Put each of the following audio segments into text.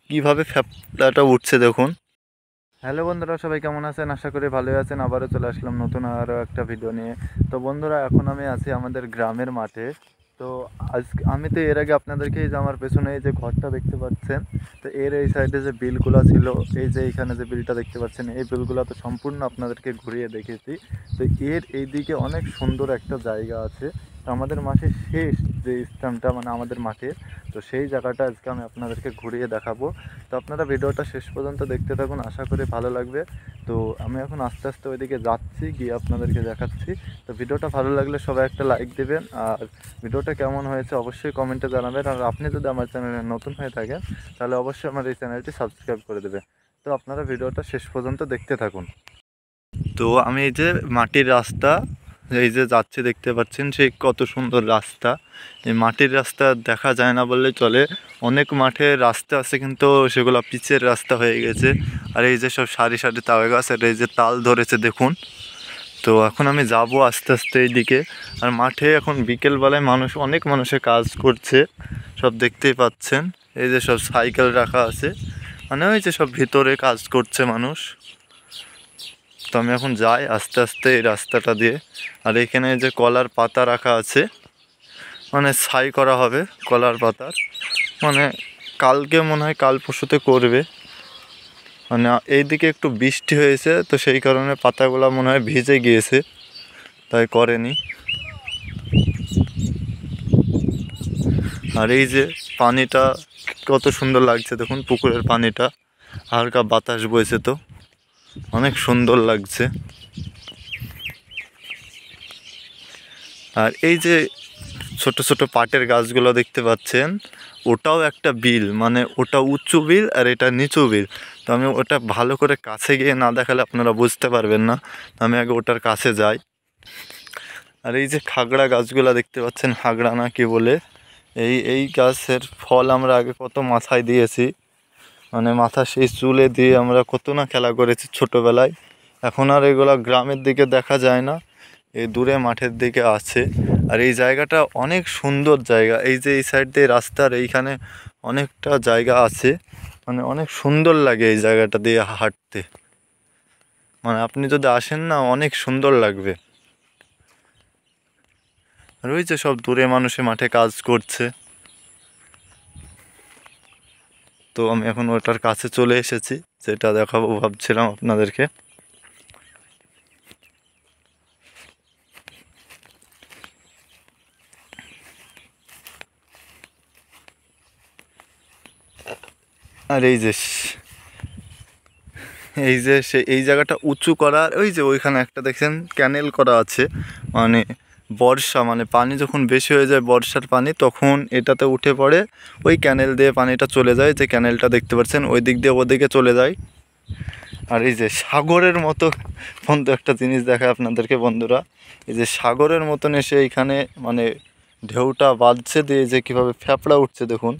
কিভাবে ফ্যাপলাটা উঠছে দেখুন। হ্যালো বন্ধুরা, সবাই কেমন আছেন? আশা করি ভালোই আছেন। আবারও চলে আসলাম নতুন আরও একটা ভিডিও নিয়ে। তো বন্ধুরা, এখন আমি আছি আমাদের গ্রামের মাঠে। তো আজ আমি তো এর আগে আপনাদেরকে এই যে আমার পেছনে এই যে ঘরটা দেখতে পাচ্ছেন, তো এর এই সাইডে যে বিলগুলো ছিল, এই যে এইখানে যে বিলটা দেখতে পাচ্ছেন, এই বিলগুলো তো সম্পূর্ণ আপনাদেরকে ঘুরিয়ে দেখেছি। তো এর এইদিকে অনেক সুন্দর একটা জায়গা আছে। তো আমাদের মাঠের শেষ যে স্থানটা মানে আমাদের মাঠের, তো সেই জায়গাটা আজকে আমি আপনাদেরকে ঘুরিয়ে দেখাবো। তো আপনারা ভিডিওটা শেষ পর্যন্ত দেখতে থাকুন, আশা করি ভালো লাগবে। তো আমি এখন আস্তে আস্তে ওইদিকে যাচ্ছি, গিয়ে আপনাদেরকে দেখাচ্ছি। তো ভিডিওটা ভালো লাগলে সবাই একটা লাইক দেবেন, আর ভিডিওটা কেমন হয়েছে অবশ্যই কমেন্টে জানাবেন। আর আপনি যদি আমার চ্যানেলে নতুন হয়ে থাকেন তাহলে অবশ্যই আমার এই চ্যানেলটি সাবস্ক্রাইব করে দেবেন। তো আপনারা ভিডিওটা শেষ পর্যন্ত দেখতে থাকুন। তো আমি এই যে মাটির রাস্তা, এই যে যাচ্ছি দেখতে পাচ্ছেন, সেই কত সুন্দর রাস্তা। এই মাটির রাস্তা দেখা যায় না বললে চলে। অনেক মাঠে রাস্তা আছে কিন্তু সেগুলো পিচের রাস্তা হয়ে গেছে। আর এই যে সব সারি সারি তাল গাছ, আর এই যে তাল ধরেছে দেখুন। তো এখন আমি যাব আস্তে আস্তে এইদিকে। আর মাঠে এখন বিকেলবেলায় অনেক মানুষের কাজ করছে, সব দেখতেই পাচ্ছেন। এই যে সব সাইকেল রাখা আছে, মানে ওই যে সব ভিতরে কাজ করছে মানুষ। তো আমি এখন যাই আস্তে আস্তে এই রাস্তাটা দিয়ে। আর এখানে যে কলার পাতা রাখা আছে, মানে ছাই করা হবে কলার পাতার, মানে কালকে মনে হয় কাল পরশুতে করবে। মানে এইদিকে একটু বৃষ্টি হয়েছে, তো সেই কারণে পাতাগুলো মনে হয় ভিজে গিয়েছে, তাই করেনি। আর এই যে পানিটা কত সুন্দর লাগছে দেখুন, পুকুরের পানিটা হালকা বাতাস বইছে, তো অনেক সুন্দর লাগছে। আর এই যে ছোট ছোট পাটের গাছগুলো দেখতে পাচ্ছেন, ওটাও একটা বিল, মানে ওটা উঁচু বিল আর এটা নিচু বিল। তো আমি ওটা ভালো করে কাছে গিয়ে না দেখালে আপনারা বুঝতে পারবেন না। আমি আগে ওটার কাছে যাই। আর এই যে খাগড়া গাছগুলো দেখতে পাচ্ছেন, হাগড়া না কি বলে, এই গাছের ফল আমরা আগে কত মাথায় দিয়েছি, মানে মাথা সেই চুলে দিয়ে আমরা কত না খেলা করেছি ছোটোবেলায়। এখন আর এগুলো গ্রামের দিকে দেখা যায় না, এই দূরে মাঠের দিকে আছে। আর এই জায়গাটা অনেক সুন্দর জায়গা। এই যে এই সাইড দিয়ে রাস্তার এইখানে অনেকটা জায়গা আছে, মানে অনেক সুন্দর লাগে এই জায়গাটা দিয়ে হাঁটতে। মানে আপনি যদি আসেন না, অনেক সুন্দর লাগবে। আর ওই যে সব দূরে মানুষে মাঠে কাজ করছে। তো আমি এখন ওটার কাছে চলে এসেছি, যেটা দেখাবো ভাবছিলাম আপনাদেরকে। আর এই যে এই জায়গাটা উঁচু করার, ওই যে ওইখানে একটা দেখছেন ক্যানেল করা আছে। মানে বর্ষা, মানে পানি যখন বেশি হয়ে যায় বর্ষার পানি, তখন এটাতে উঠে পড়ে, ওই ক্যানেল দিয়ে পানিটা চলে যায়, যে ক্যানেলটা দেখতে পাচ্ছেন ওই দিক দিয়ে ওদিকে চলে যায়। আর এই যে সাগরের মতো বন্ধু একটা জিনিস দেখায় আপনাদেরকে বন্ধুরা, এই যে সাগরের মতন এসে এইখানে মানে ঢেউটা বাজছে দিয়ে যে কীভাবে ফ্যাপড়া উঠছে দেখুন।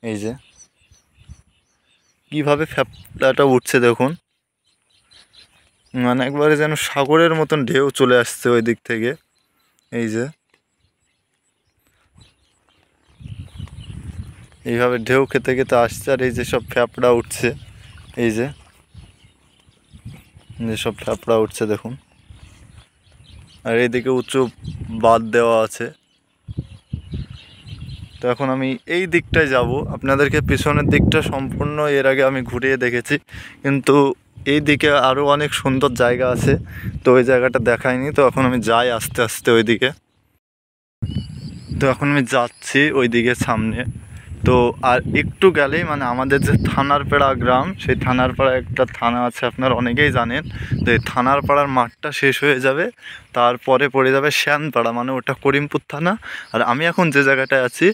এই যে কীভাবে ফ্যাপড়াটা উঠছে দেখুন, মানে একবারে যেন সাগরের মতন ঢেউ চলে আসছে ওই দিক থেকে। এই যে এইভাবে ঢেউ খেতে খেতে আসছে, আর এই যে সব ফ্যাপড়া উঠছে। এই যে সব ফ্যাপড়া উঠছে দেখুন। আর এইদিকে উঁচু বাঁধ দেওয়া আছে। তো এখন আমি এই দিকটায় যাব, আপনাদেরকে পিছনের দিকটা সম্পূর্ণ এর আগে আমি ঘুরিয়ে দেখেছি, কিন্তু এই দিকে আরও অনেক সুন্দর জায়গা আছে, তো ওই জায়গাটা দেখায়নি। তো এখন আমি যাই আস্তে আস্তে ওই দিকে। তো এখন আমি যাচ্ছি ওই দিকে সামনে। তো আর একটু গেলেই মানে আমাদের যে থানারপাড়া গ্রাম, সেই থানারপাড়া একটা থানা আছে, আপনারা অনেকেই জানেন। তো এই থানারপাড়ার মাঠটা শেষ হয়ে যাবে, তারপরে পড়ে যাবে শ্যানপাড়া, মানে ওটা করিমপুর থানা। আর আমি এখন যে জায়গাটায় আছি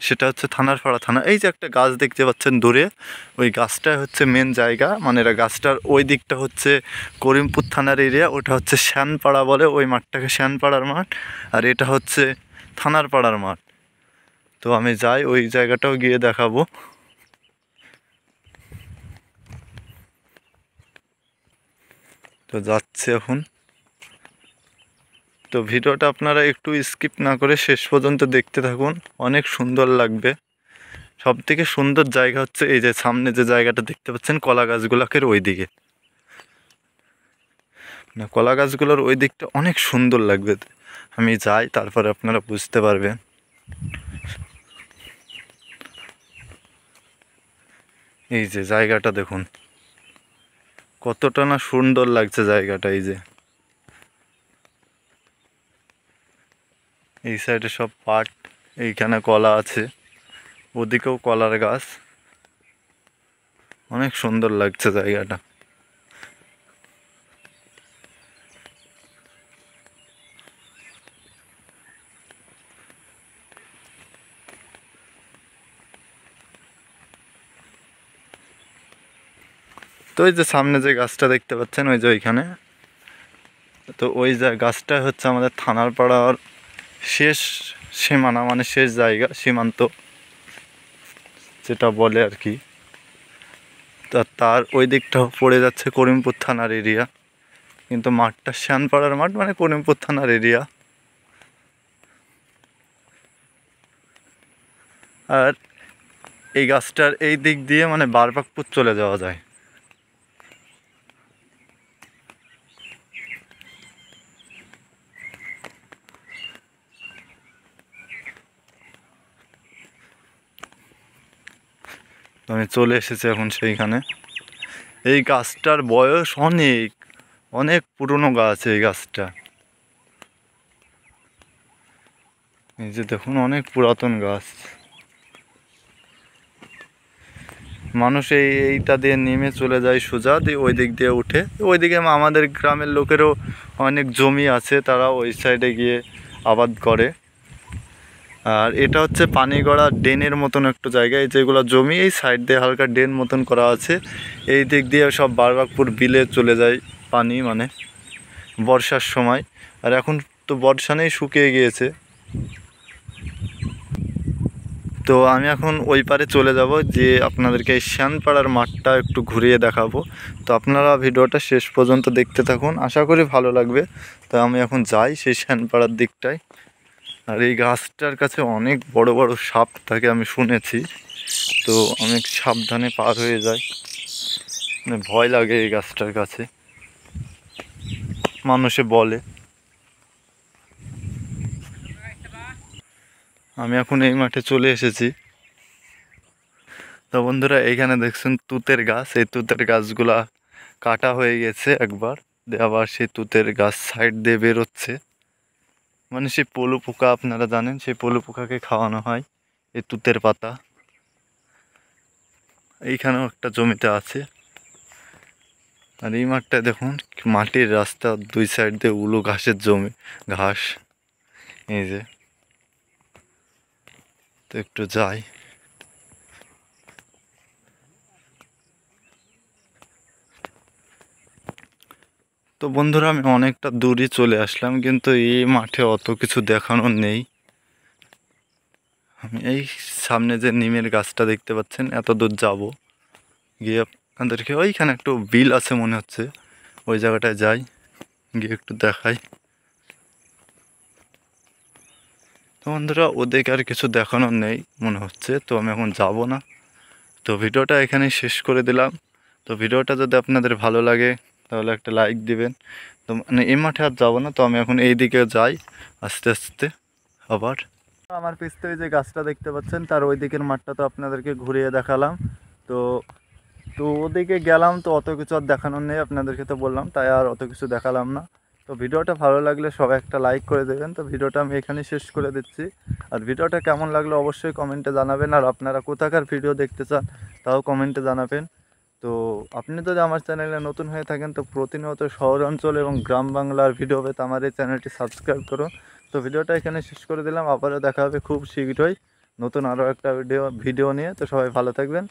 সেটা হচ্ছে থানারপাড়া থানা। এই যে একটা গাছ দেখতে পাচ্ছেন দূরে, ওই গাছটাই হচ্ছে মেন জায়গা, মানে এরা গাছটার ওই দিকটা হচ্ছে করিমপুর থানার এরিয়া, ওটা হচ্ছে শ্যানপাড়া বলে, ওই মাঠটাকে শ্যানপাড়ার মাঠ। আর এটা হচ্ছে থানারপাড়ার মাঠ। তো আমি যাই ওই জায়গাটাও গিয়ে দেখাবো। তো যাচ্ছে এখন। তো ভিডিওটা আপনারা একটু স্কিপ না করে শেষ পর্যন্ত দেখতে থাকুন, অনেক সুন্দর লাগবে। সব থেকে সুন্দর জায়গা হচ্ছে এই যে সামনে যে জায়গাটা দেখতে পাচ্ছেন কলা গাছগুলোকে ওই দিকে, না কলা গাছগুলোর ওই দিকটা অনেক সুন্দর লাগবে। আমি যাই তারপরে আপনারা বুঝতে পারবেন। এই যে জায়গাটা দেখুন কতটা না সুন্দর লাগছে জায়গাটা। এই যে এই সাইডে সব পাট, এইখানে কলা আছে, ওদিকেও কলার গাছ, অনেক সুন্দর লাগছে জায়গাটা। তো ওই যে সামনে যে গাছটা দেখতে পাচ্ছেন ওই যে ওইখানে, তো ওই যে গাছটা হচ্ছে আমাদের থানার পাড়ার শেষ সীমানা, মানে শেষ জায়গা, সীমান্ত যেটা বলে আর কি। তা তার ওই দিকটা পড়ে যাচ্ছে করিমপুর থানার এরিয়া, কিন্তু মাঠটা শ্যানপাড়ার মাঠ, মানে করিমপুর থানার এরিয়া। আর এই গাছটার এই দিক দিয়ে মানে বারবাকপুর চলে যাওয়া যায়। তো আমি চলে এসেছি এখন সেইখানে। এই গাছটার বয়স অনেক অনেক পুরনো গাছ এই গাছটা। এই যে দেখুন অনেক পুরাতন গাছ। মানুষ এইটা দিয়ে নেমে চলে যায় সোজা দিয়ে, ওই দিক দিয়ে উঠে। ওই দিকে আমাদের গ্রামের লোকেরও অনেক জমি আছে, তারা ওই সাইডে গিয়ে আবাদ করে। আর এটা হচ্ছে পানিগড়া ড্রেনের মতন একটু জায়গায়, যেগুলো জমি এই সাইড দিয়ে হালকা ড্রেন মতন করা আছে। এই দিক দিয়ে সব বারবাকপুর বিলে চলে যায় পানি, মানে বর্ষার সময়। আর এখন তো বর্ষা নেই, শুকিয়ে গিয়েছে। তো আমি এখন ওই পারে চলে যাব, যে আপনাদেরকে এই শ্যানপাড়ার মাঠটা একটু ঘুরিয়ে দেখাবো। তো আপনারা ভিডিওটা শেষ পর্যন্ত দেখতে থাকুন, আশা করি ভালো লাগবে। তো আমি এখন যাই সেই শ্যানপাড়ার দিকটায়। আর এই গাছটার কাছে অনেক বড় বড় সাপ থাকে আমি শুনেছি, তো অনেক সাবধানে পার হয়ে যায়, মানে ভয় লাগে এই গাছটার কাছে, মানুষে বলে। আমি এখন এই মাঠে চলে এসেছি। তো বন্ধুরা এইখানে দেখছেন তুতের গাছ, এই তুতের গাছগুলা কাটা হয়ে গেছে একবার, দিয়ে আবার সেই তুতের গাছ সাইড দিয়ে বেরোচ্ছে। মানে সেই পলু পোকা, আপনারা জানেন সেই পলু পোকাকে খাওয়ানো হয় এই তুতের পাতা। এইখানেও একটা জমিতে আছে। আর এই মাঠটা দেখুন মাটির রাস্তা, দুই সাইড দিয়ে উলু ঘাসের জমি, ঘাস। এই যে, তো একটু যাই। তো বন্ধুরা আমি অনেকটা দূরে চলে আসলাম, কিন্তু এই মাঠে অত কিছু দেখানোর নেই। আমি এই সামনে যে নিমের গাছটা দেখতে পাচ্ছেন, এত দূর যাব, গিয়ে আপনাদেরকে ওইখানে একটু বিল আছে মনে হচ্ছে, ওই জায়গাটায় যাই, গিয়ে একটু দেখাই। তো বন্ধুরা ওদেরকে আর কিছু দেখানোর নেই মনে হচ্ছে, তো আমি এখন যাব না। তো ভিডিওটা এখানে শেষ করে দিলাম। তো ভিডিওটা যদি আপনাদের ভালো লাগে তাহলে একটা লাইক দিবেন। তো মানে এই মাঠে আর যাবো না, তো আমি এখন এই দিকে যাই আস্তে আস্তে আবার। আমার পিছতে যে গাছটা দেখতে পাচ্ছেন তার ওই দিকের মাঠটা তো আপনাদেরকে ঘুরিয়ে দেখালাম। তো তো ওদিকে গেলাম, তো অত কিছু আর দেখানোর নেই, আপনাদেরকে তো বললাম, তাই আর অত কিছু দেখালাম না। তো ভিডিওটা ভালো লাগলে সবাই একটা লাইক করে দেবেন। তো ভিডিওটা আমি এখানেই শেষ করে দিচ্ছি। আর ভিডিওটা কেমন লাগলো অবশ্যই কমেন্টে জানাবেন। আর আপনারা কোথাকার ভিডিও দেখতে চান তাও কমেন্টে জানাবেন। তো আপনি যদি আমার চ্যানেলে নতুন হয়ে থাকেন তো প্রতিনিয়ত শহর অঞ্চল এবং গ্রাম বাংলার ভিডিও পেতে আমার এই চ্যানেলটি সাবস্ক্রাইব করুন। তো ভিডিওটা এখানে শেষ করে দিলাম, আবারও দেখা হবে খুব শীঘ্রই নতুন আরও একটা ভিডিও নিয়ে। তো সবাই ভালো থাকবেন,